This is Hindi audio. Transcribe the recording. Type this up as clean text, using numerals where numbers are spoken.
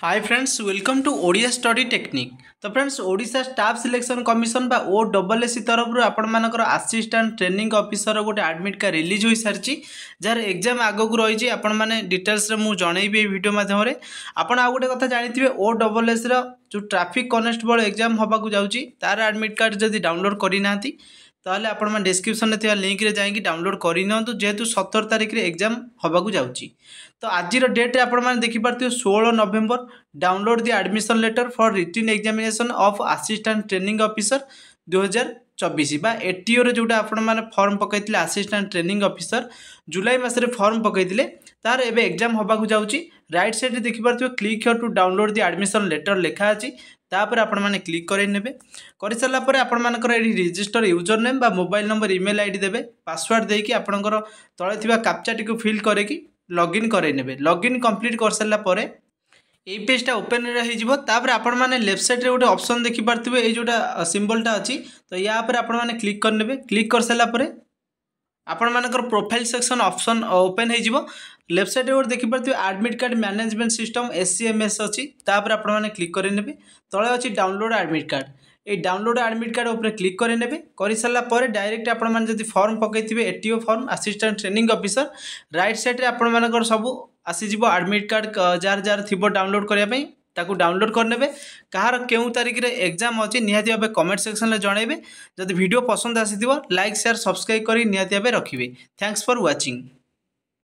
Hi friends, welcome to Odia study technique. तो friends, Odisha staff selection commission बा OSSC तरफ आपण मानकर असिस्टेंट ट्रेनिंग ऑफिसर गोटे एडमिट कार्ड रिलीज हो सारी जार एग्जाम आगक रही आपण मैंने डिटेल्स मुझे जनइबी वीडियो माध्यम आपण आ गोटे कथा जानी OSSC जो ट्रैफिक कॉन्स्टेबल एग्जाम होगा जाऊँगी तार एडमिट कार्ड जब डाउनलोड करना ताहले आपण मैंने डिस्क्रिप्शन में थी लिंक रे जाइए डाउनलोड करनी जेहेतु 17 तारिख रे एग्जाम होगा जाऊँगी। तो आज डेट आपण मैंने देखिपे 16 November download the admission letter for written examination of assistant training officer 2024 बा एटीओ रे जोटा आपण मैंने फॉर्म पकईले असिस्टेंट ट्रेनिंग ऑफिसर जुलाई मसरे फॉर्म पकईले तार एबे एग्जाम होगा जाऊँगी। राइट साइड देखिपे click here to download the admission letter लिखा अच्छी तापर आपण मैंने क्लिक करेंगे कर सारापर आपर रजिस्टर यूजर नेम बा मोबाइल नंबर ईमेल आईडी देवे पासवर्ड देकी आपणकर तले थिबा कैप्चाटी को फिल करके लॉगिन करेंगे। लॉगिन कंप्लीट कर सारापर ये पेजटा ओपन होपर आपण मैंने लेफ्ट साइड गोटे ऑप्शन देखिपे ये जोटा सिंबलटा अच्छी तो या आपण मैंने क्लिक करने क्लिक कर सारापर आपण मानकर प्रोफाइल सेक्शन ऑप्शन ओपन हो लेफ्ट साइड गोटे देखिपे admit card management system SCMS अच्छी तापर आपण मैंने क्लिक करेंगे तले अच्छी डाउनलोड एडमिट कार्ड ये डाउनलोड एडमिट कार्ड उपर क्लिक करेंगे कर सारापर डायरेक्ट आपण मैंने जब फॉर्म पकईथे ATO form assistant training officer right side आपण मानकर सब आसीज एडमिट कार्ड जार जार थी डाउनलोड करने ताकू डाउनलोड करने कहार केउ तारिख रे एग्जाम अच्छी निहाती भावे कमेंट सेक्शन में जनइबे। जब वीडियो पसंद आसी लाइक शेयर सब्सक्राइब कर निहाती भावे रखिए। Thanks for watching.